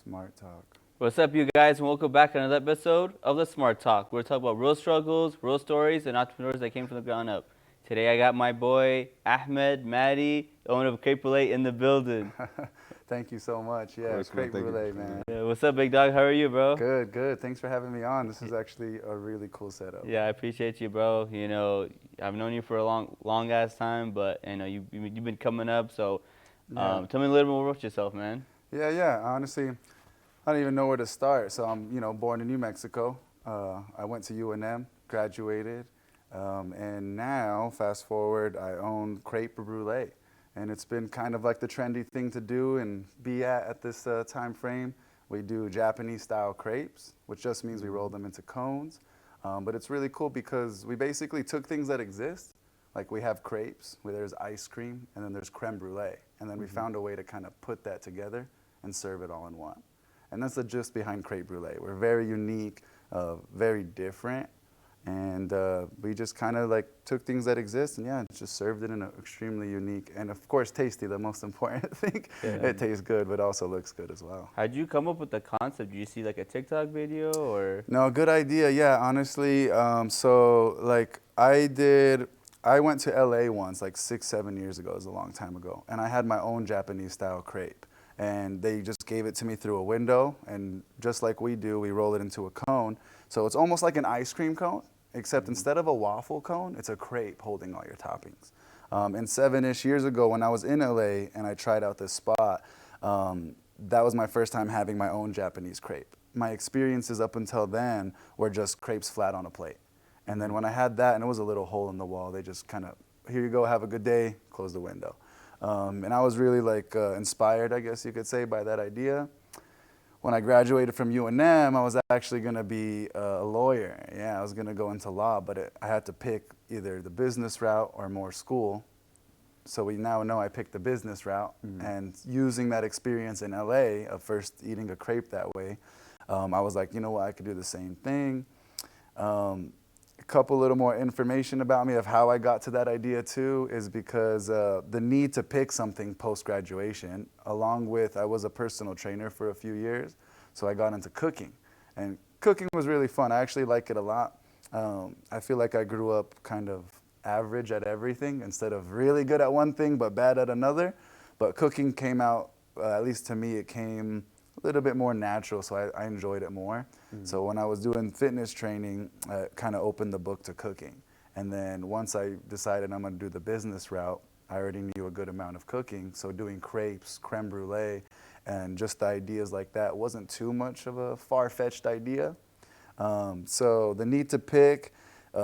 Smart Talk. What's up, you guys, and welcome back to another episode of the Smart Talk. We're talking about real struggles, real stories, and entrepreneurs that came from the ground up. Today, I got my boy Ahmad Maadi, the owner of Crepe Brulee, in the building. Thank you so much. Yeah, course, man. Crepe Thank you Brulee, for man. Yeah, what's up, big dog? How are you, bro? Good, good. Thanks for having me on. This is actually a really cool setup. Yeah, I appreciate you, bro. You know, I've known you for a long ass time, but you know, you've been coming up. So, Yeah. tell me a little more about yourself, man. Yeah. Honestly, I don't even know where to start. So I'm, born in New Mexico. I went to UNM, graduated, and now, fast forward, I own Crepe Brulee. And it's been kind of like the trendy thing to do and be at this time frame. We do Japanese-style crepes, which just means we roll them into cones. But it's really cool because we basically took things that exist, like we have crepes, where there's ice cream, and then there's creme brulee. And then we found a way to kind of put that together and serve it all in one. And that's the gist behind Crepe Brulee. We're very unique, very different, and we just kind of like took things that exist and just served it in an extremely unique and of course tasty, the most important thing. Yeah. It tastes good, but also looks good as well. How'd you come up with the concept? Did you see like a TikTok video or? No, good idea. Yeah, honestly. So like I went to LA once, like 6-7 years ago. It was a long time ago, and I had my own Japanese style crepe. And they just gave it to me through a window, and just like we do, we roll it into a cone. So it's almost like an ice cream cone, except instead of a waffle cone, it's a crepe holding all your toppings. And 7-ish years ago when I was in LA and I tried out this spot, that was my first time having my own Japanese crepe. My experiences up until then were just crepes flat on a plate. And then when I had that, and it was a little hole in the wall, they just kind of, here you go, have a good day, close the window. And I was really inspired, I guess you could say, by that idea. When I graduated from UNM, I was actually going to be a lawyer. Yeah, I was going to go into law, but I had to pick either the business route or more school. So we now know I picked the business route. And using that experience in LA of first eating a crepe that way, I was like, you know what, I could do the same thing. A couple little more information about me of how I got to that idea too is because the need to pick something post-graduation, along with I was a personal trainer for a few years, so I got into cooking. And cooking was really fun. I actually like it a lot. I feel like I grew up kind of average at everything instead of really good at one thing but bad at another. But cooking came out, at least to me, it came a little bit more natural, so I enjoyed it more. So when I was doing fitness training, it kind of opened the book to cooking. And then once I decided I'm going to do the business route, I already knew a good amount of cooking. So doing crepes, creme brulee, and just the ideas like that wasn't too much of a far-fetched idea. So the need to pick,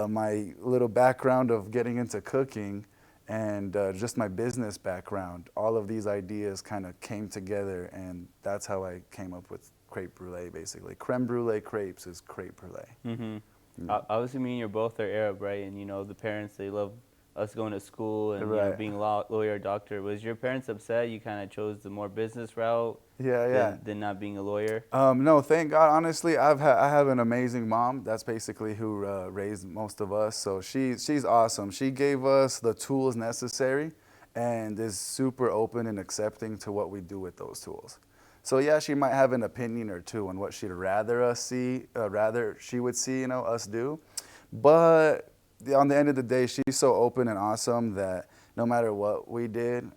my little background of getting into cooking, and just my business background, all of these ideas kind of came together, and that's how I came up with Crepe Brulee, basically. Creme brulee crepes is Crepe Brulee. Mm-hmm. Obviously, me and you both are Arab, right? And you know, the parents, they love us going to school and you know, being a lawyer, doctor. Was your parents upset you kind of chose the more business route than not being a lawyer? No, thank God. Honestly, I have an amazing mom. That's basically who raised most of us. So she's awesome. She gave us the tools necessary and is super open and accepting to what we do with those tools. So yeah, she might have an opinion or two on what she'd rather she would see, us do. But on the end of the day, she's so open and awesome that no matter what we did,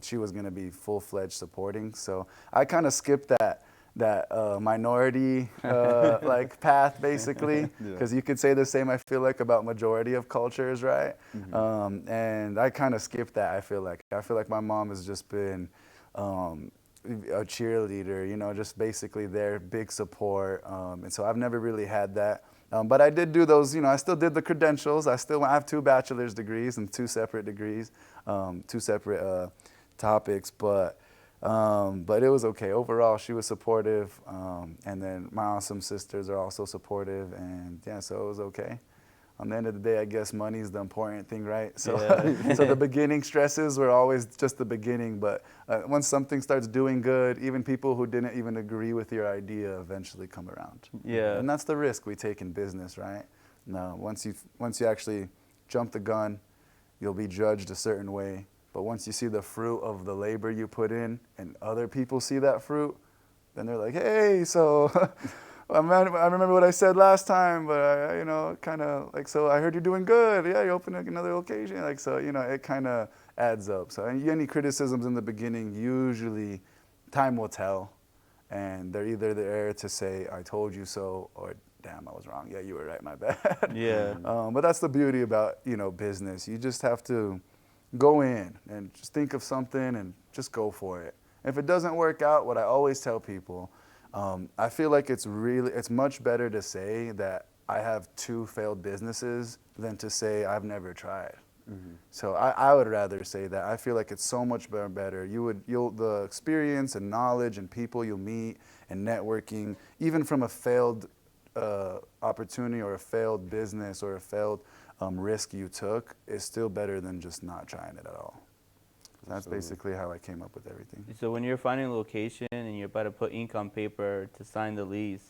she was going to be full-fledged supporting. So I kind of skipped that minority path, basically, because you could say the same, I feel like, about majority of cultures, right? And I kind of skipped that, I feel like my mom has just been a cheerleader, just basically their big support. And so I've never really had that. But I did do those, I still did the credentials. I have 2 bachelor's degrees and 2 separate degrees, 2 separate topics. But it was okay. Overall, she was supportive. And then my awesome sisters are also supportive. And yeah, so it was okay. On the end of the day, I guess money is the important thing, right? So, so the beginning stresses were always just the beginning. But once something starts doing good, even people who didn't even agree with your idea eventually come around. Yeah. And that's the risk we take in business, right? No, once you actually jump the gun, you'll be judged a certain way. But once you see the fruit of the labor you put in and other people see that fruit, Then they're like, hey, so I remember what I said last time, but I, you know, kind of like, so I heard you're doing good. Yeah, you opened another location. Like, so, you know, it kind of adds up. So any criticisms in the beginning, usually time will tell. And they're either there to say, I told you so, or damn, I was wrong. Yeah, you were right, my bad. Yeah. But that's the beauty about, you know, business. You just have to go in and just think of something and just go for it. If it doesn't work out, what I always tell people, I feel like it's much better to say that I have 2 failed businesses than to say I've never tried. Mm-hmm. So I would rather say that. I feel like it's so much better. The experience and knowledge and people you'll meet and networking, even from a failed opportunity or a failed business or a failed risk you took, is still better than just not trying it at all. That's basically how I came up with everything. So when you're finding a location and you're about to put ink on paper to sign the lease,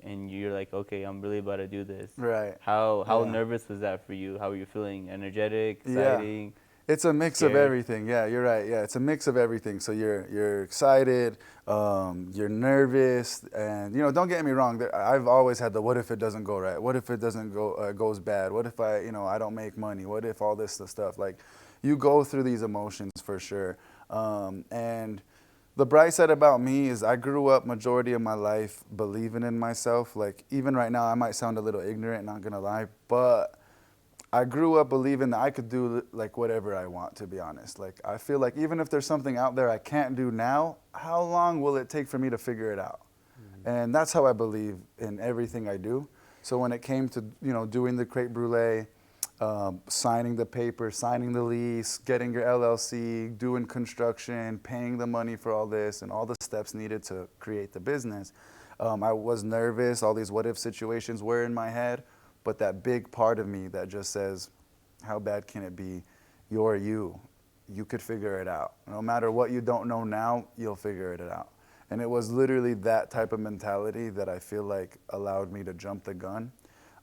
and you're like, okay, I'm really about to do this. Right. How nervous was that for you? How were you feeling? Energetic, exciting? Yeah. It's a mix of everything. Yeah, you're right. Yeah, it's a mix of everything. So you're excited, you're nervous, and you know, don't get me wrong. I've always had the what if it doesn't go right? What if it doesn't goes bad? What if I don't make money? What if all this stuff? Like, you go through these emotions for sure. And the bright side about me is I grew up majority of my life believing in myself. Like, even right now, I might sound a little ignorant, not gonna lie, but I grew up believing that I could do like whatever I want, to be honest. Like, I feel like even if there's something out there I can't do now, how long will it take for me to figure it out? Mm-hmm. And that's how I believe in everything I do. So when it came to, doing the Crepe Brulee, signing the paper, signing the lease, getting your LLC, doing construction, paying the money for all this, and all the steps needed to create the business. I was nervous. All these what-if situations were in my head, but that big part of me that just says, how bad can it be? You're you. You could figure it out. No matter what you don't know now, you'll figure it out. And it was literally that type of mentality that I feel like allowed me to jump the gun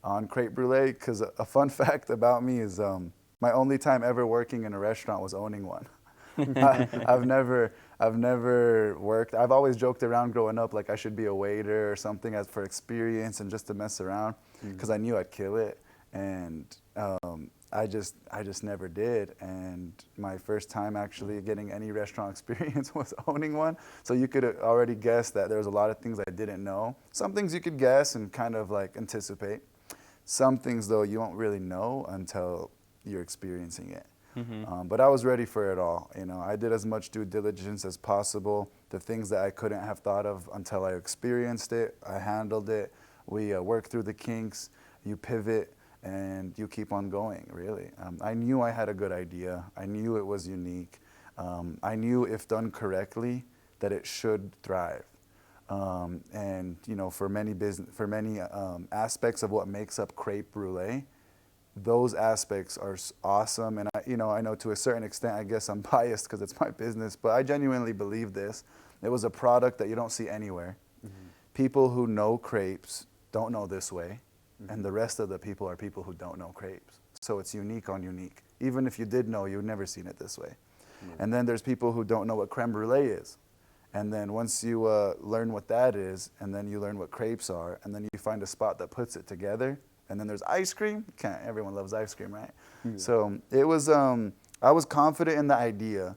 on Crepe Brulee, because a fun fact about me is my only time ever working in a restaurant was owning one. I've never worked. I've always joked around growing up like I should be a waiter or something for experience and just to mess around, because I knew I'd kill it, and I just never did. And my first time actually getting any restaurant experience was owning one. So you could already guess that there was a lot of things I didn't know. Some things you could guess and kind of like anticipate. Some things, though, you won't really know until you're experiencing it. Mm-hmm. But I was ready for it all. I did as much due diligence as possible. The things that I couldn't have thought of until I experienced it, I handled it. We worked through the kinks. You pivot, and you keep on going, really. I knew I had a good idea. I knew it was unique. I knew if done correctly that it should thrive. And for many aspects of what makes up Crepe Brulee, those aspects are awesome. And I know to a certain extent, I guess I'm biased because it's my business, but I genuinely believe this. It was a product that you don't see anywhere. Mm-hmm. People who know crepes don't know this way, mm-hmm. and the rest of the people are people who don't know crepes. So it's unique on unique. Even if you did know, you'd never seen it this way. Mm-hmm. And then there's people who don't know what crème brûlée is. And then once you learn what that is, and then you learn what crepes are, and then you find a spot that puts it together, and then there's ice cream. Everyone loves ice cream, right? Mm-hmm. So it was, I was confident in the idea.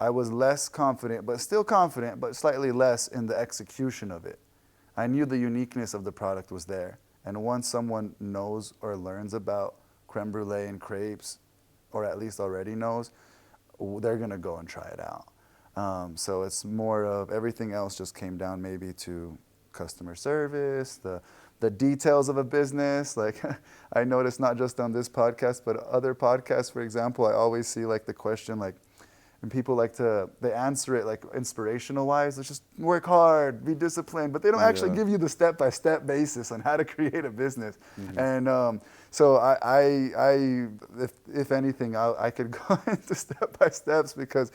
I was less confident, but still confident, but slightly less in the execution of it. I knew the uniqueness of the product was there. And once someone knows or learns about crème brûlée and crepes, or at least already knows, they're going to go and try it out. So it's more of everything else just came down maybe to customer service, the details of a business. Like I noticed not just on this podcast, but other podcasts, for example, I always see like the question, like, and people they answer it like inspirational wise. Let's just work hard, be disciplined, but they don't actually give you the step-by-step basis on how to create a business. Mm-hmm. And so if anything, I could go into step-by-steps because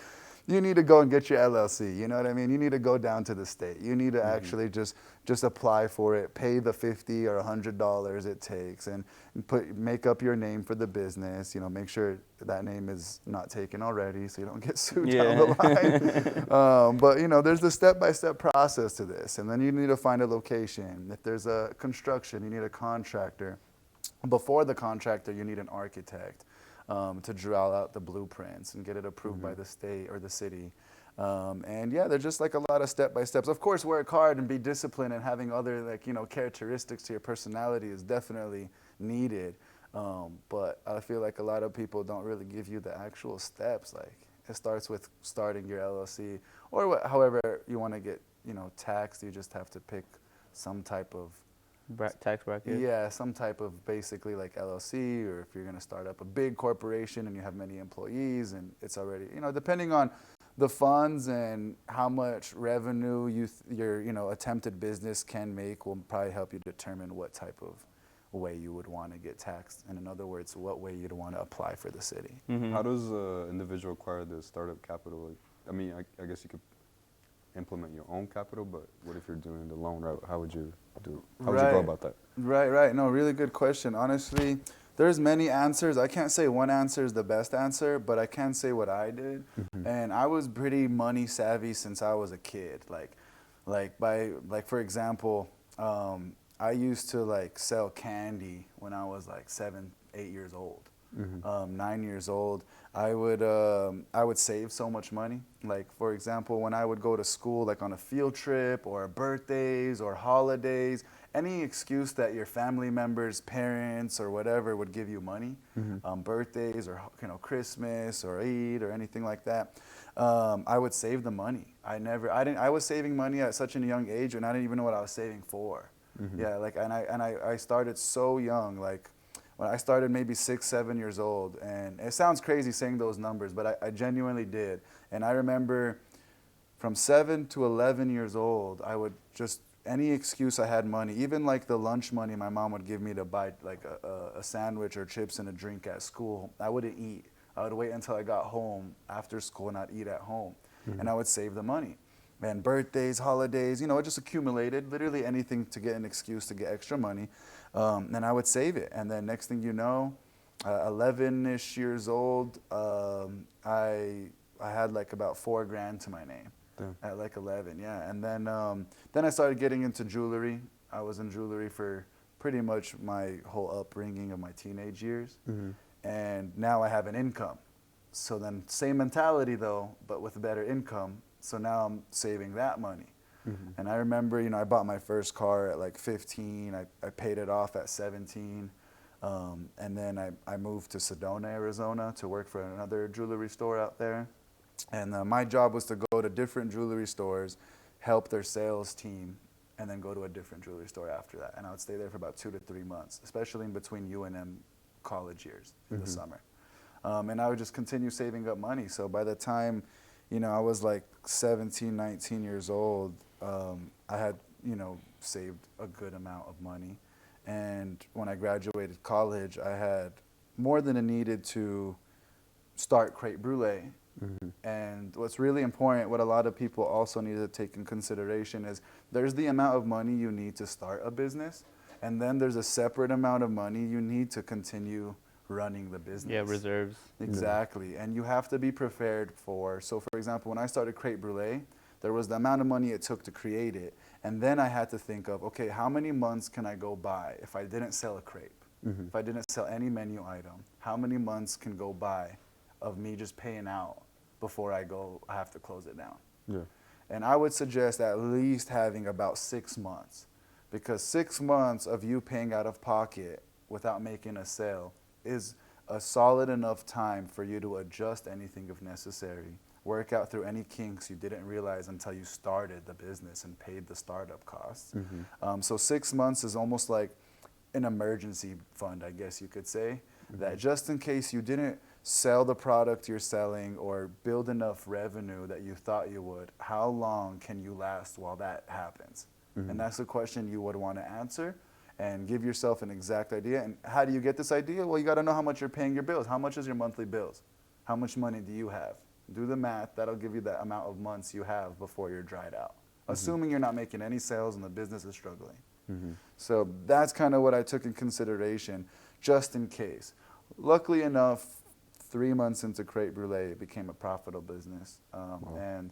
you need to go and get your LLC. You know what I mean? You need to go down to the state. You need to actually just apply for it, pay the $50 or $100 it takes, and make up your name for the business. You know, make sure that name is not taken already, so you don't get sued down the line. But you know, there's the step-by-step process to this, and then you need to find a location. If there's a construction, you need a contractor. Before the contractor, you need an architect to draw out the blueprints and get it approved by the state or the city. And yeah, they're just like a lot of step-by-steps. Of course, work hard and be disciplined, and having other, like, you know, characteristics to your personality is definitely needed. But I feel like a lot of people don't really give you the actual steps. Like, it starts with starting your LLC, or however you want to get, you know, taxed. You just have to pick some type of tax bracket? Yeah, some type of basically like LLC, or if you're going to start up a big corporation and you have many employees and it's already, you know, depending on the funds and how much revenue your you know, attempted business can make will probably help you determine what type of way you would want to get taxed. And in other words, what way you'd want to apply for the city. How does an individual acquire the startup capital? Like, I mean, I guess you could implement your own capital, but what if you're doing the loan route? How would you go about that? Right. No, really good question. Honestly, there's many answers. I can't say one answer is the best answer, but I can say what I did. And I was pretty money savvy since I was a kid. Like for example, I used to like sell candy when I was like 7, 8 years old. 9 years old, I would save so much money. Like, for example, when I would go to school, like on a field trip or birthdays or holidays, any excuse that your family members, parents, or whatever would give you money, birthdays or, you know, Christmas or Eid or anything like that, I would save the money. I was saving money at such a young age, and I didn't even know what I was saving for. Yeah, like, and I started so young, like, when I started maybe 6, 7 years old, and it sounds crazy saying those numbers, but I genuinely did. And I remember from 7 to 11 years old, I would just, any excuse I had money, even like the lunch money my mom would give me to buy like a sandwich or chips and a drink at school, I wouldn't eat. I would wait until I got home after school and I'd eat at home. And I would save the money. And birthdays, holidays, you know, it just accumulated, literally anything to get an excuse to get extra money. And I would save it. And then next thing you know, 11-ish years old, I had like about $4,000 to my name. Damn. At like 11, yeah. And then I started getting into jewelry. I was in jewelry for pretty much my whole upbringing of my teenage years. And now I have an income. So then same mentality though, but with a better income. So now I'm saving that money. And I remember, you know, I bought my first car at like 15. I paid it off at 17. And then I moved to Sedona, Arizona to work for another jewelry store out there. And my job was to go to different jewelry stores, help their sales team, and then go to a different jewelry store after that. And I would stay there for about 2 to 3 months, especially in between UNM college years in the summer. And I would just continue saving up money. So by the time, you know, I was like 17, 19 years old, I had, you know, saved a good amount of money. And when I graduated college, I had more than I needed to start Crepe Brulee. And what's really important, what a lot of people also need to take in consideration is there's the amount of money you need to start a business, and then there's a separate amount of money you need to continue running the business. Yeah, reserves. Exactly. And you have to be prepared for, so for example, when I started Crepe Brulee, there was the amount of money it took to create it, and then I had to think of, okay, how many months can I go by if I didn't sell a crepe? If I didn't sell any menu item, how many months can go by of me just paying out before I have to close it down? And I would suggest at least having about 6 months, because 6 months of you paying out of pocket without making a sale is a solid enough time for you to adjust anything if necessary, work out through any kinks you didn't realize until you started the business and paid the startup costs. So 6 months is almost like an emergency fund, I guess you could say, that just in case you didn't sell the product you're selling or build enough revenue that you thought you would, how long can you last while that happens? And that's the question you would want to answer and give yourself an exact idea. And how do you get this idea? Well, you got to know how much you're paying your bills. How much is your monthly bills? How much money do you have? Do the math. That'll give you the amount of months you have before you're dried out, assuming you're not making any sales and the business is struggling. So that's kind of what I took in consideration, just in case. Luckily enough, 3 months into Crepe Brulee, it became a profitable business, and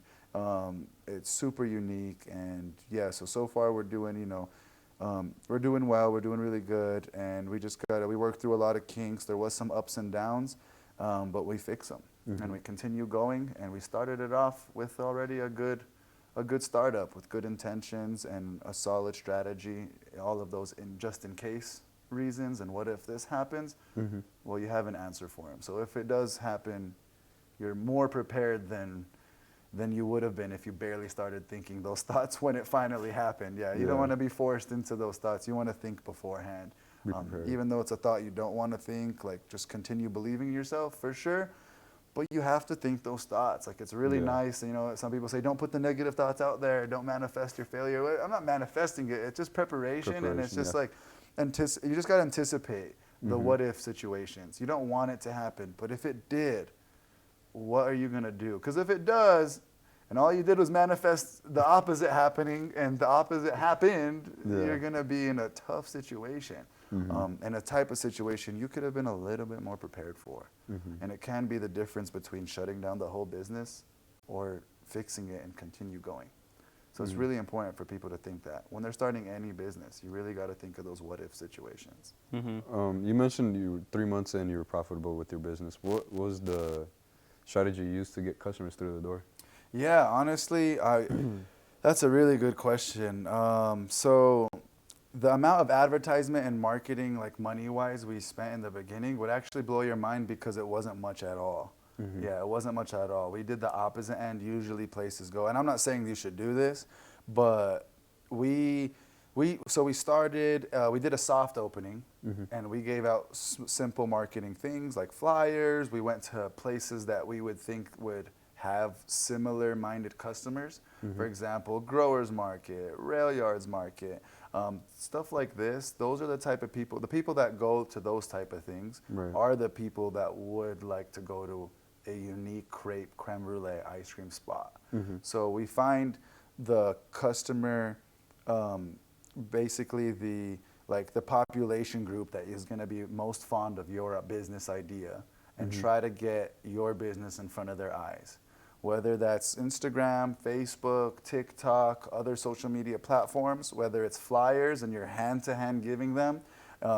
it's super unique. And yeah, so far we're doing, we're doing well, we're doing really good, and we worked through a lot of kinks. There was some ups and downs, but we fix them, and we continue going. And we started it off with already a good startup with good intentions and a solid strategy. All of those just in case reasons, and what if this happens? Well, you have an answer for them. So if it does happen, you're more prepared than you would have been if you barely started thinking those thoughts when it finally happened. You don't want to be forced into those thoughts. You want to think beforehand. Even though it's a thought you don't want to think, like, just continue believing in yourself for sure. But you have to think those thoughts. Like, it's really nice. Some people say, don't put the negative thoughts out there. Don't manifest your failure. I'm not manifesting it. It's just preparation and it's just like, you just got to anticipate the what if situations. You don't want it to happen. But if it did, what are you going to do? Because if it does, and all you did was manifest the opposite happening, and the opposite happened, you're going to be in a tough situation. And a type of situation you could have been a little bit more prepared for. And it can be the difference between shutting down the whole business or fixing it and continue going. So it's really important for people to think that. When they're starting any business, you really got to think of those what-if situations. You mentioned you were 3 months in, you were profitable with your business. What was the strategy you used to get customers through the door? Yeah, honestly, that's a really good question. So the amount of advertisement and marketing, like money-wise, we spent in the beginning would actually blow your mind because it wasn't much at all. Yeah, it wasn't much at all. We did the opposite end. Usually places go, and I'm not saying you should do this, but we started, we did a soft opening, and we gave out simple marketing things like flyers. We went to places that we would think would have similar-minded customers. For example, growers market, rail yards market, stuff like this. Those are the type of people, the people that go to those type of things are the people that would like to go to a unique crepe crème brulee ice cream spot. So we find the customer, basically the population group that is going to be most fond of your business idea, and try to get your business in front of their eyes. Whether that's Instagram, Facebook, TikTok, other social media platforms, whether it's flyers and you're hand-to-hand giving them.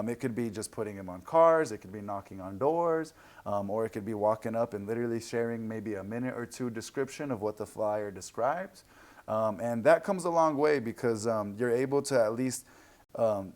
It could be just putting them on cars, it could be knocking on doors, or it could be walking up and literally sharing maybe a minute or two description of what the flyer describes. And that comes a long way because you're able to at least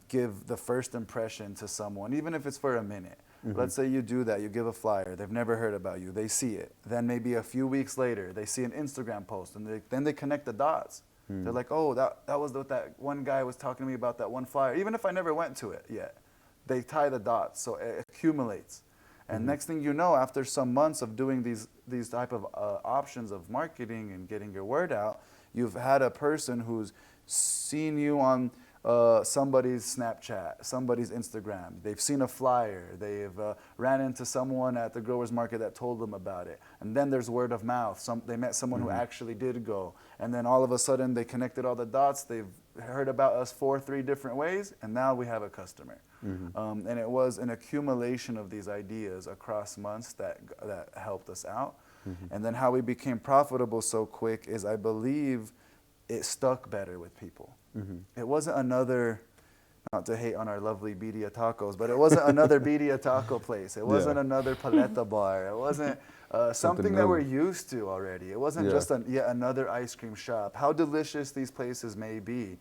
give the first impression to someone, even if it's for a minute. Let's say you do that, you give a flyer, they've never heard about you, they see it. Then maybe a few weeks later, they see an Instagram post, and then they connect the dots. They're like, oh, that was what that one guy was talking to me about, that one flyer. Even if I never went to it yet, they tie the dots, so it accumulates. And next thing you know, after some months of doing these type of options of marketing and getting your word out, you've had a person who's seen you on somebody's Snapchat, somebody's Instagram. They've seen a flyer. They've ran into someone at the growers market that told them about it. And then there's word of mouth. They met someone who actually did go. And then all of a sudden they connected all the dots. They've heard about us 3 different ways, and now we have a customer. And it was an accumulation of these ideas across months that helped us out. And then how we became profitable so quick is, I believe, it stuck better with people. It wasn't another, not to hate on our lovely birria tacos, but it wasn't another birria taco place. It wasn't another paleta bar. It wasn't something that we're used to already. It wasn't just yet another ice cream shop. How delicious these places may be,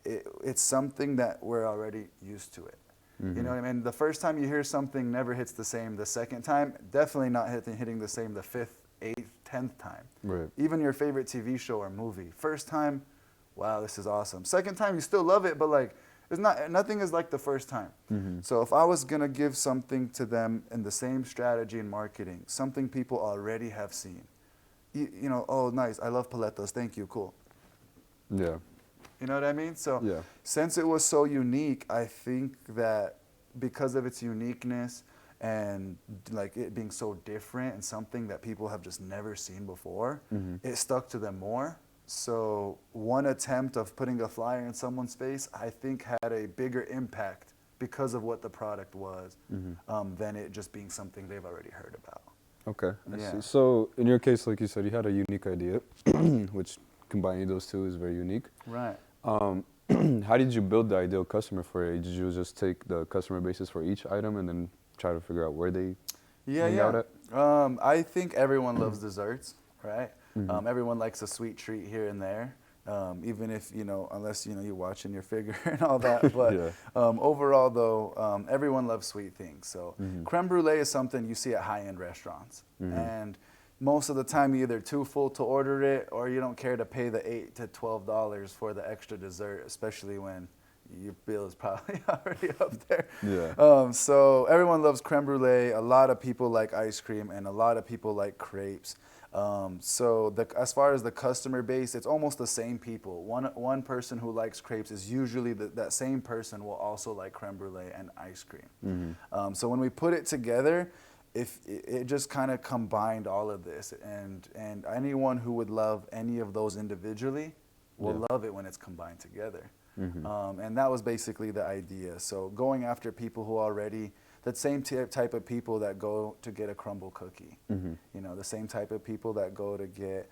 it's something that we're already used to it. You know what I mean? The first time you hear something never hits the same. The second time, definitely not hitting the same the 5th, 8th, 10th time. Even your favorite TV show or movie. First time, wow, this is awesome. Second time, you still love it, but like, nothing is like the first time. So if I was gonna give something to them in the same strategy and marketing, something people already have seen, you know, oh, nice, I love paletas, thank you, cool. You know what I mean? So since it was so unique, I think that because of its uniqueness and like it being so different and something that people have just never seen before, it stuck to them more. So one attempt of putting a flyer in someone's face, I think, had a bigger impact because of what the product was, than it just being something they've already heard about. Okay, I see. So in your case, like you said, you had a unique idea, which combining those two is very unique. Right. How did you build the ideal customer for it? Did you just take the customer basis for each item and then try to figure out where they hang out at? I think everyone loves desserts, right? Everyone likes a sweet treat here and there, even if, unless, you're watching your figure and all that. But overall, though, everyone loves sweet things. So creme brulee is something you see at high-end restaurants. And most of the time, you're either too full to order it or you don't care to pay the $8 to $12 for the extra dessert, especially when your bill is probably already up there. So everyone loves creme brulee. A lot of people like ice cream, and a lot of people like crepes. So as far as the customer base, it's almost the same people. One person who likes crepes is usually that same person will also like creme brulee and ice cream. So when we put it together, if it just kind of combined all of this, and anyone who would love any of those individually will love it when it's combined together. And that was basically the idea. So going after people who already, that same type of people that go to get a crumble cookie, the same type of people that go to get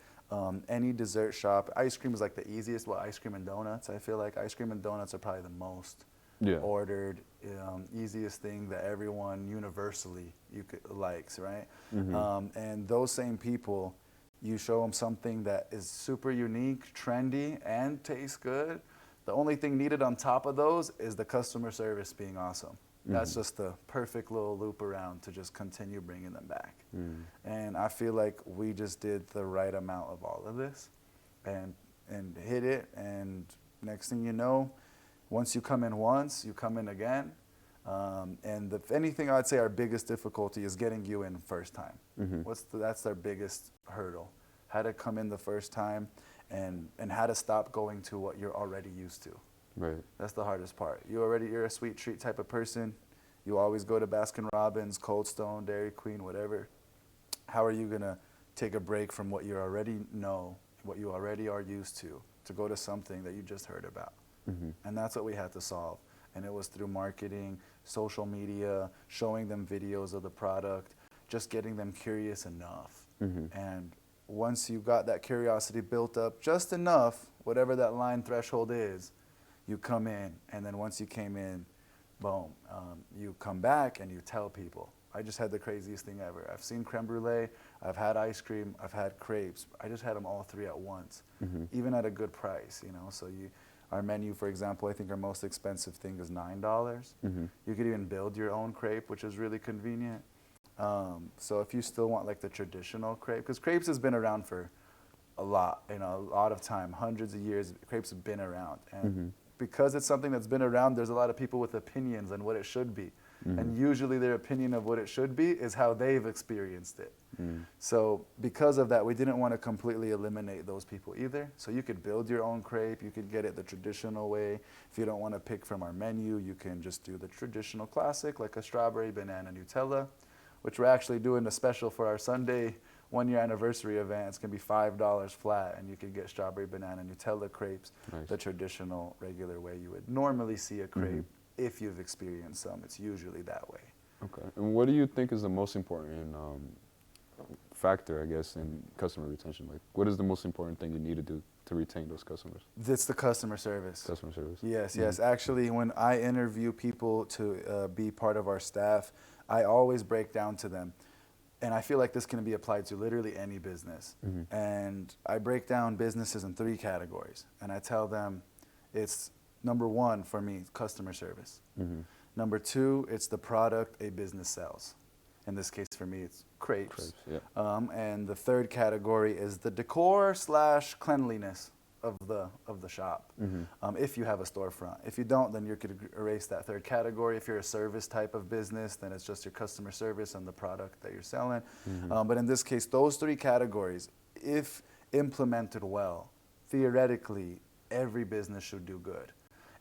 any dessert shop. Ice cream is like the easiest. Well, ice cream and donuts. I feel like ice cream and donuts are probably the most ordered, easiest thing that everyone universally likes, right? And those same people, you show them something that is super unique, trendy, and tastes good. The only thing needed on top of those is the customer service being awesome. That's just the perfect little loop around to just continue bringing them back. And I feel like we just did the right amount of all of this and hit it. And next thing you know, once you come in once, you come in again. And if anything, I'd say our biggest difficulty is getting you in first time. That's our biggest hurdle. How to come in the first time and how to stop going to what you're already used to. Right. That's the hardest part. You're a sweet treat type of person. You always go to Baskin Robbins, Cold Stone, Dairy Queen, whatever. How are you going to take a break from what you already know, what you already are used to go to something that you just heard about? And that's what we had to solve. And it was through marketing, social media, showing them videos of the product, just getting them curious enough. And once you got that curiosity built up just enough, whatever that line threshold is, you come in. And then once you came in, boom, you come back and you tell people. I just had the craziest thing ever. I've seen creme brulee, I've had ice cream, I've had crepes. I just had them all three at once, even at a good price, So our menu, for example, I think our most expensive thing is $9. You could even build your own crepe, which is really convenient. So if you still want like the traditional crepe, because crepes has been around for a lot of time, hundreds of years, crepes have been around. And because it's something that's been around, there's a lot of people with opinions on what it should be. And usually their opinion of what it should be is how they've experienced it. So because of that, we didn't want to completely eliminate those people either. So you could build your own crepe. You could get it the traditional way. If you don't want to pick from our menu, you can just do the traditional classic, like a strawberry banana Nutella, which we're actually doing a special for our Sunday one-year anniversary event. It's going to be $5 flat, and you can get strawberry banana Nutella crepes, the traditional, regular way you would normally see a crepe. If you've experienced some, it's usually that way. Okay. And what do you think is the most important factor, I guess, in customer retention? Like, what is the most important thing you need to do to retain those customers? It's the customer service. Customer service. Yes, yes. Actually, when I interview people to be part of our staff, I always break down to them. And I feel like this can be applied to literally any business. And I break down businesses in 3 categories. And I tell them it's number 1 for me, customer service. Number 2, it's the product a business sells. In this case, for me, it's crepes. And the 3rd category is the decor / cleanliness of the shop. If you have a storefront. If you don't, then you could erase that 3rd category. If you're a service type of business, then it's just your customer service and the product that you're selling. But in this case, those 3 categories, if implemented well, theoretically, every business should do good.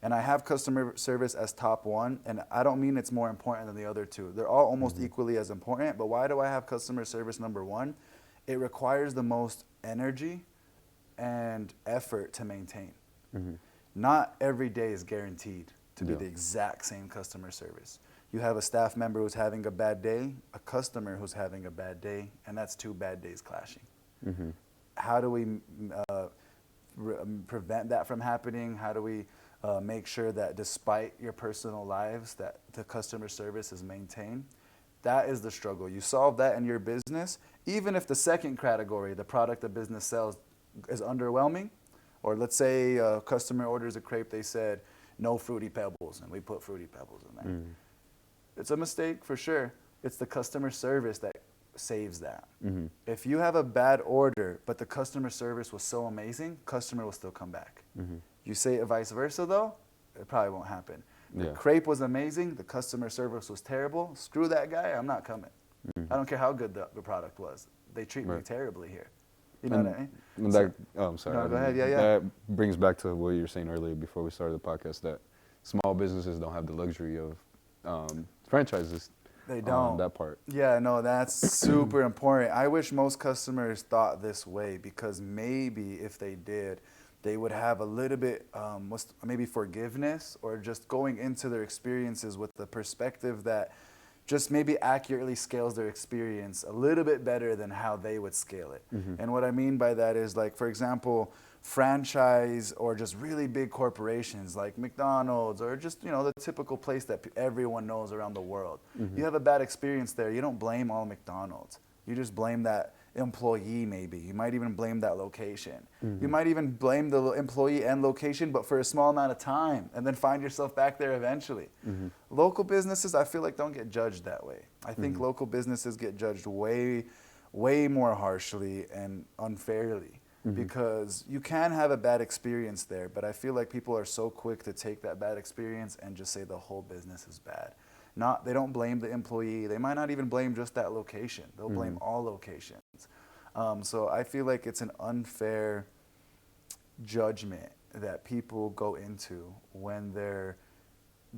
And I have customer service as top one, and I don't mean it's more important than the other two. They're all almost equally as important, but why do I have customer service number one? It requires the most energy and effort to maintain. Not every day is guaranteed to be the exact same customer service. You have a staff member who's having a bad day, a customer who's having a bad day, and that's 2 bad days clashing. How do we prevent that from happening? How do we make sure that despite your personal lives, that the customer service is maintained? That is the struggle. You solve that in your business, even if the second category, the product the business sells, is underwhelming, or let's say a customer orders a crepe, they said, no Fruity Pebbles, and we put Fruity Pebbles in there. It's a mistake for sure. It's the customer service that saves that. If you have a bad order, but the customer service was so amazing, customer will still come back. You say it vice versa though, it probably won't happen. The crepe was amazing, the customer service was terrible, screw that guy, I'm not coming. I don't care how good the product was. They treat me terribly here. You know what I mean? That, I'm sorry. No, go ahead. Yeah. That brings back to what you were saying earlier before we started the podcast, that small businesses don't have the luxury of franchises. They don't. That part. Yeah, no, that's super important. I wish most customers thought this way, because maybe if they did, they would have a little bit, maybe forgiveness, or just going into their experiences with the perspective that just maybe accurately scales their experience a little bit better than how they would scale it. And what I mean by that is, like, for example, franchise or just really big corporations like McDonald's, or just, you know, the typical place that everyone knows around the world. You have a bad experience there, you don't blame all McDonald's. You just blame that employee maybe. You might even blame that location. You might even blame the employee and location, but for a small amount of time, and then find yourself back there eventually. Local businesses, I feel like, don't get judged that way. I think local businesses get judged way more harshly and unfairly, because you can have a bad experience there, but I feel like people are so quick to take that bad experience and just say the whole business is bad. They don't blame the employee. They might not even blame just that location. They'll blame all locations. So I feel like it's an unfair judgment that people go into when they're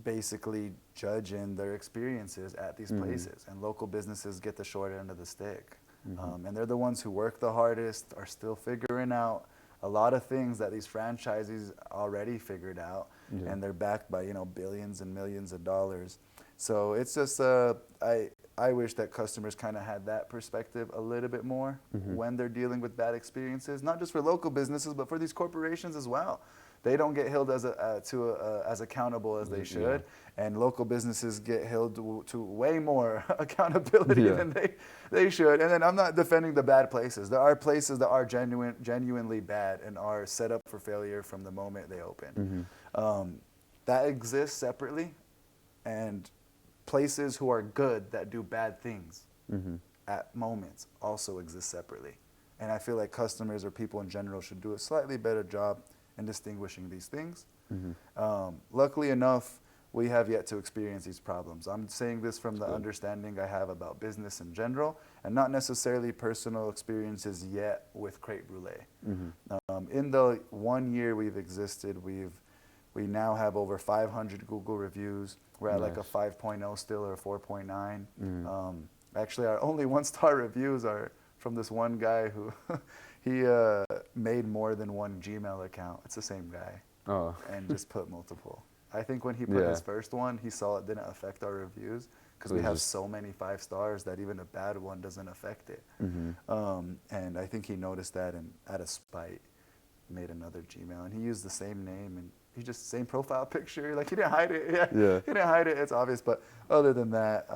basically judging their experiences at these places. And local businesses get the short end of the stick. And they're the ones who work the hardest, are still figuring out a lot of things that these franchisees already figured out. And they're backed by, you know, billions and millions of dollars. So it's just, I wish that customers kind of had that perspective a little bit more when they're dealing with bad experiences, not just for local businesses, but for these corporations as well. They don't get held as accountable as they should, and local businesses get held to way more accountability than they should. And then I'm not defending the bad places. There are places that are genuinely bad and are set up for failure from the moment they open. That exists separately, and places who are good that do bad things at moments also exist separately. And I feel like customers or people in general should do a slightly better job in distinguishing these things. Luckily enough, we have yet to experience these problems. I'm saying this from the understanding I have about business in general, and not necessarily personal experiences yet with Crepe Brulee. In the 1 year we've existed, we now have over 500 Google reviews. We're at like a 5.0 still, or a 4.9. Actually, our only 1-star reviews are from this one guy who he made more than one Gmail account. It's the same guy, and just put multiple. I think when he put his first one, he saw it didn't affect our reviews, because we have so many 5 stars that even a bad one doesn't affect it. And I think he noticed that, and out of spite, made another Gmail, and he used the same name, and he just same profile picture. Like, he didn't hide it. He didn't hide it. It's obvious. But other than that,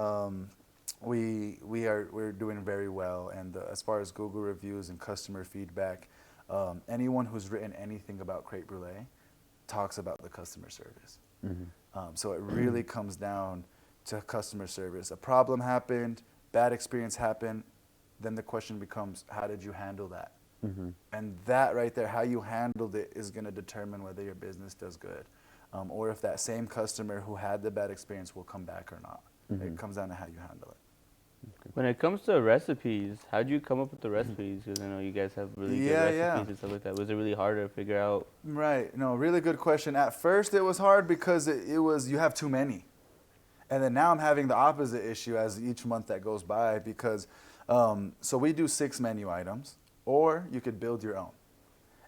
we're doing very well. And as far as Google reviews and customer feedback, anyone who's written anything about Crepe Brulee talks about the customer service. So it really comes down to customer service. A problem happened, bad experience happened, then the question becomes, how did you handle that? And that right there, how you handled it, is going to determine whether your business does good, or if that same customer who had the bad experience will come back or not. It comes down to how you handle it. When it comes to recipes, how did you come up with the recipes? Because I know you guys have really good recipes and stuff like that. Was it really hard to figure out? Right. No, really good question. At first, it was hard because it was you have too many. And then now I'm having the opposite issue as each month that goes by because, so we do 6 menu items, or you could build your own.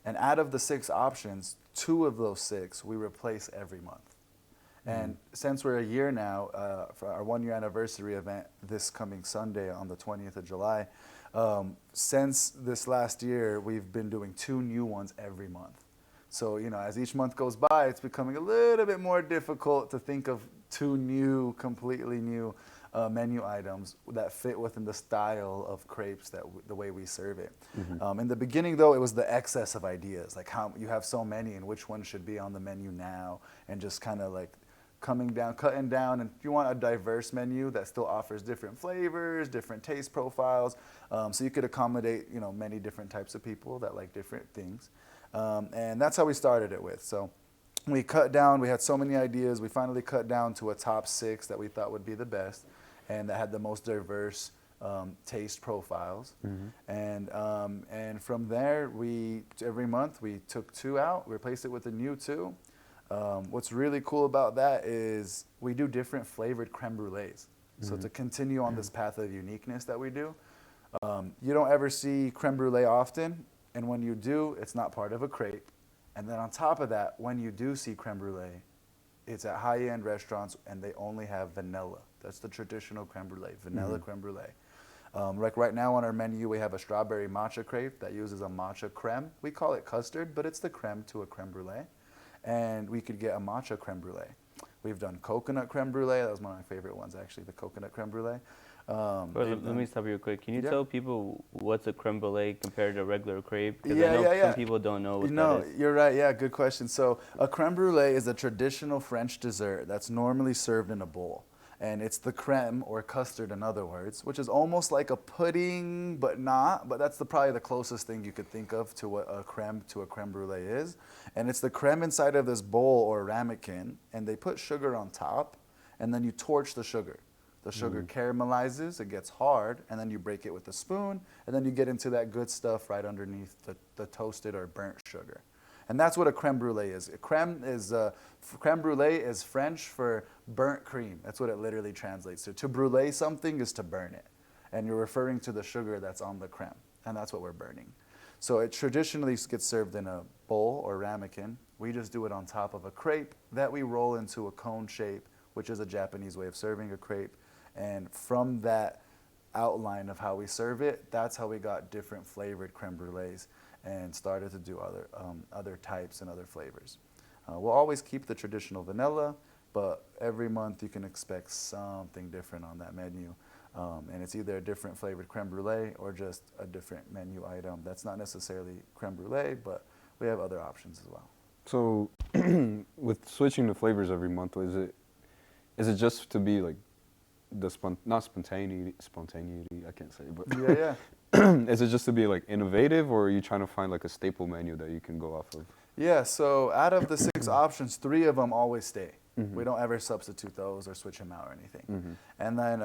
And out of the 6 options, 2 of those 6 we replace every month. And since we're a year now, for our 1-year anniversary event this coming Sunday on the 20th of July, since this last year, we've been doing 2 new ones every month. So, you know, as each month goes by, it's becoming a little bit more difficult to think of 2 new, completely new menu items that fit within the style of crepes the way we serve it. In the beginning, though, it was the excess of ideas, like how you have so many and which one should be on the menu now, and just kind of like cutting down, and you want a diverse menu that still offers different flavors, different taste profiles, so you could accommodate, you know, many different types of people that like different things. And that's how we started it with. So we cut down, we had so many ideas, we finally cut down to a top 6 that we thought would be the best and that had the most diverse taste profiles. And from there, every month we took 2 out, replaced it with a new 2. What's really cool about that is we do different flavored creme brulees. So to continue on this path of uniqueness that we do, you don't ever see creme brulee often, and when you do, it's not part of a crepe. And then on top of that, when you do see creme brulee, it's at high-end restaurants and they only have vanilla. That's the traditional creme brulee, vanilla creme brulee. Like right now on our menu, we have a strawberry matcha crepe that uses a matcha creme. We call it custard, but it's the creme to a creme brulee. And we could get a matcha creme brulee. We've done coconut creme brulee. That was one of my favorite ones, actually, the coconut creme brulee. Let me stop you real quick. Can you tell people what's a creme brulee compared to a regular crepe? Because I know some people don't know what that is. You're right. Yeah, good question. So a creme brulee is a traditional French dessert that's normally served in a bowl. And it's the creme, or custard in other words, which is almost like a pudding, but not. But that's probably the closest thing you could think of to what a creme brulee is. And it's the creme inside of this bowl or ramekin, and they put sugar on top, and then you torch the sugar. The sugar caramelizes, it gets hard, and then you break it with a spoon, and then you get into that good stuff right underneath the toasted or burnt sugar. And that's what a creme brulee is. Creme brulee is French for burnt cream. That's what it literally translates to. To brulee something is to burn it. And you're referring to the sugar that's on the creme. And that's what we're burning. So it traditionally gets served in a bowl or ramekin. We just do it on top of a crepe that we roll into a cone shape, which is a Japanese way of serving a crepe. And from that outline of how we serve it, that's how we got different flavored creme brulees and started to do other types and other flavors. We'll always keep the traditional vanilla, but every month you can expect something different on that menu. And it's either a different flavored creme brulee or just a different menu item. That's not necessarily creme brulee, but we have other options as well. So with switching the flavors every month, is it just to be like not spontaneity, I can't say, but yeah. Is it just to be like innovative, or are you trying to find like a staple menu that you can go off of? Yeah, so out of the 6 options, 3 of them always stay. We don't ever substitute those or switch them out or anything. And then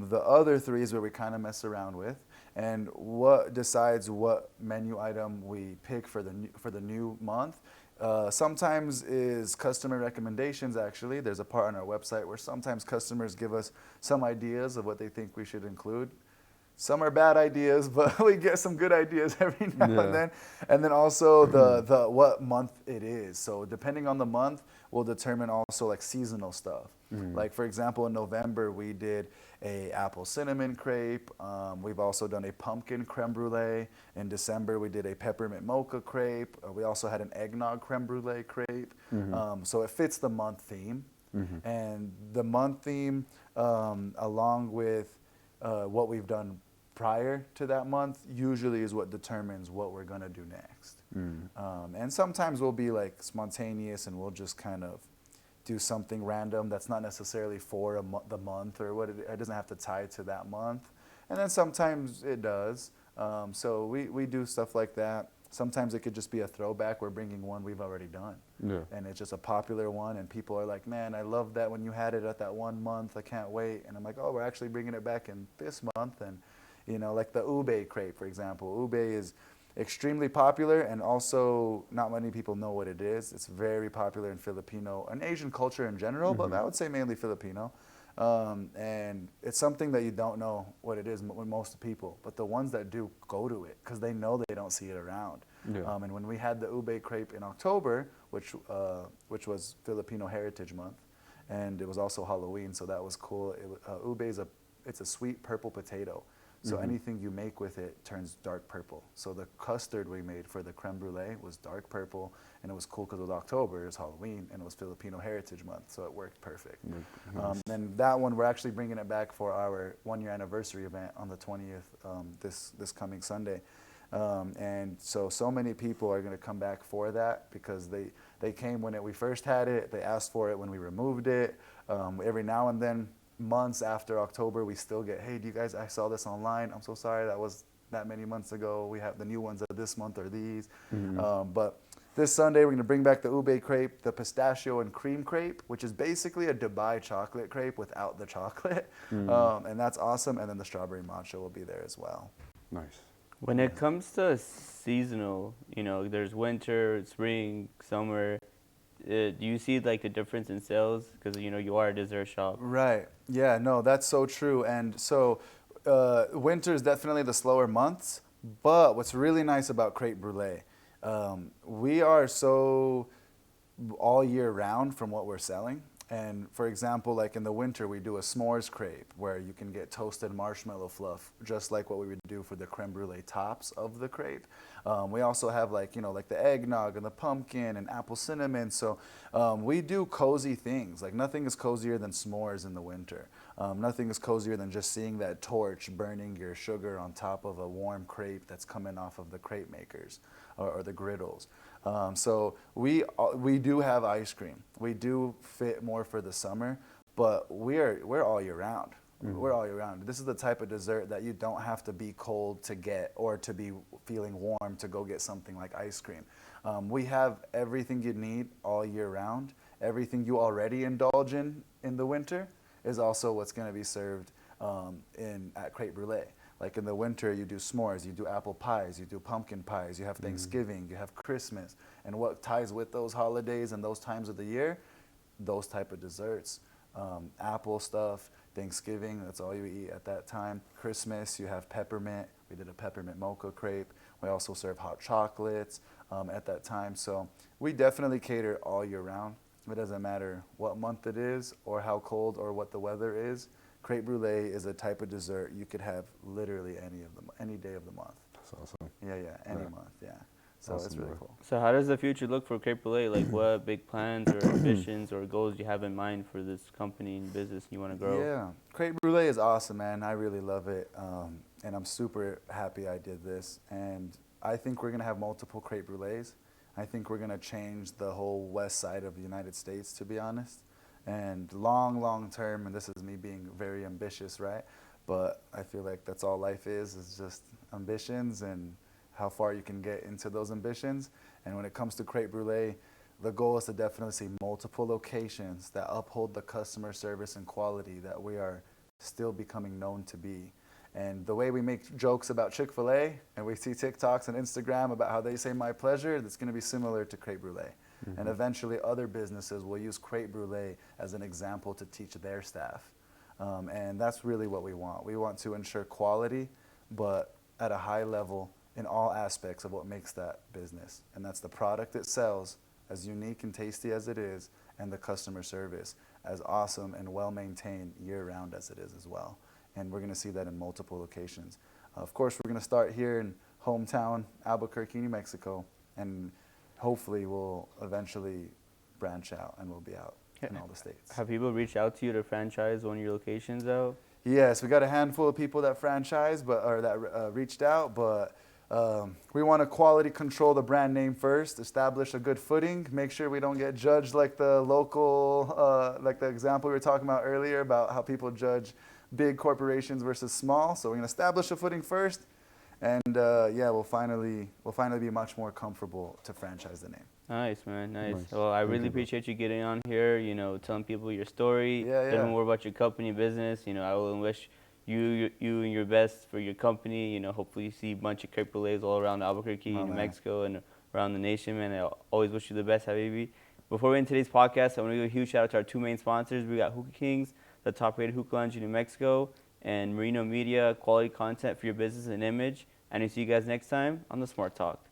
the other 3 is where we kind of mess around with, and what decides what menu item we pick for the new month. Sometimes is customer recommendations, actually. There's a part on our website where sometimes customers give us some ideas of what they think we should include. Some are bad ideas, but we get some good ideas every now and then. And then also the what month it is. So depending on the month, we'll determine also like seasonal stuff. Like for example, in November, we did a apple cinnamon crepe. We've also done a pumpkin creme brulee. In December, we did a peppermint mocha crepe. We also had an eggnog creme brulee crepe. So it fits the month theme. And the month theme, along with what we've done prior to that month, usually is what determines what we're going to do next. And sometimes we'll be like spontaneous and we'll just kind of do something random that's not necessarily for the month, or what it doesn't have to tie to that month. And then sometimes it does. So we do stuff like that. Sometimes it could just be a throwback. We're bringing one we've already done. Yeah. And it's just a popular one, and people are like, man, I love that when you had it at that 1 month. I can't wait. And I'm like, oh, we're actually bringing it back in this month. And, you know, like the ube crepe, for example. Ube is extremely popular, and also not many people know what it is. It's very popular in Filipino and Asian culture in general, but I would say mainly Filipino. And it's something that you don't know what it is with most people, but the ones that do go to it because they know they don't see it around. Yeah. And when we had the ube crepe in October, which was Filipino Heritage Month, and it was also Halloween, so that was cool. Ube it's a sweet purple potato. So anything you make with it turns dark purple. So the custard we made for the creme brulee was dark purple, and it was cool because it was October, it was Halloween, and it was Filipino Heritage Month, so it worked perfect. Nice. And that one, we're actually bringing it back for our 1-year anniversary event on the 20th, this coming Sunday. And so many people are going to come back for that because they came when we first had it, they asked for it when we removed it. Every now and then, months after October, we still get, hey, do you guys, I saw this online. I'm so sorry, that was that many months ago. We have the new ones of this month or these. But this Sunday, we're going to bring back the ube crepe, the pistachio and cream crepe, which is basically a Dubai chocolate crepe without the chocolate. And that's awesome. And then the strawberry matcha will be there as well. Nice. When it comes to seasonal, you know, there's winter, spring, summer. Do you see like the difference in sales? Because, you know, you are a dessert shop. Right. Yeah, no, that's so true. And so winter is definitely the slower months. But what's really nice about Crepe Brulee, we are so all year round from what we're selling. And for example, like in the winter, we do a s'mores crepe where you can get toasted marshmallow fluff, just like what we would do for the creme brulee tops of the crepe. We also have like, you know, like the eggnog and the pumpkin and apple cinnamon. So we do cozy things. Like nothing is cozier than s'mores in the winter. Nothing is cozier than just seeing that torch burning your sugar on top of a warm crepe that's coming off of the crepe makers or the griddles. So we do have ice cream. We do fit more for the summer, but we're all year round. We're all year round. This is the type of dessert that you don't have to be cold to get or to be feeling warm to go get something like ice cream. We have everything you need all year round. Everything you already indulge in the winter is also what's going to be served at Crepe Brulee. Like in the winter, you do s'mores, you do apple pies, you do pumpkin pies, you have Thanksgiving, you have Christmas. And what ties with those holidays and those times of the year? Those type of desserts. Apple stuff, Thanksgiving, that's all you eat at that time. Christmas, you have peppermint. We did a peppermint mocha crepe. We also serve hot chocolates at that time. So we definitely cater all year round. It doesn't matter what month it is or how cold or what the weather is. Crepe Brulee is a type of dessert you could have literally any day of the month. That's awesome. Yeah, any month, yeah. So Awesome, it's really bro. cool. So how does the future look for Crepe Brulee? Like what big plans or ambitions or goals you have in mind for this company and business you want to grow? Yeah, Crepe Brulee is awesome, man. I really love it, and I'm super happy I did this. And I think we're gonna have multiple Crepe Brulees. I think we're gonna change the whole west side of the United States, to be honest. And long term, and this is me being very ambitious, right? But I feel like that's all life is just ambitions and how far you can get into those ambitions. And when it comes to Crepe Brulee, the goal is to definitely see multiple locations that uphold the customer service and quality that we are still becoming known to be. And the way we make jokes about Chick-fil-A and we see TikToks and Instagram about how they say my pleasure, that's going to be similar to Crepe Brulee. And eventually other businesses will use Crepe Brulee as an example to teach their staff. And that's really what we want. We want to ensure quality, but at a high level in all aspects of what makes that business. And that's the product it sells, as unique and tasty as it is, and the customer service, as awesome and well-maintained year-round as it is as well. And we're going to see that in multiple locations. Of course, we're going to start here in hometown, Albuquerque, New Mexico, and hopefully we'll eventually branch out and we'll be out in all the states. Have people reached out to you to franchise one of your locations out? Yes, we got a handful of people that reached out, but we want to quality control the brand name first, establish a good footing, make sure we don't get judged like the local, like the example we were talking about earlier about how people judge big corporations versus small. So we're going to establish a footing first, And yeah, we'll finally be much more comfortable to franchise the name. Nice, man. Nice. Well, I really appreciate you getting on here, you know, telling people your story, yeah. telling more about your company business. You know, I will wish you and your best for your company. You know, hopefully you see a bunch of Crepe Brulees all around Albuquerque, New Mexico, and around the nation, man. I always wish you the best, Habibi. Before we end today's podcast, I want to give a huge shout out to our two main sponsors. We got Hookah Kings, the top-rated hookah lounge in New Mexico, and Merino Media, quality content for your business and image. And we'll see you guys next time on The Smart Talk.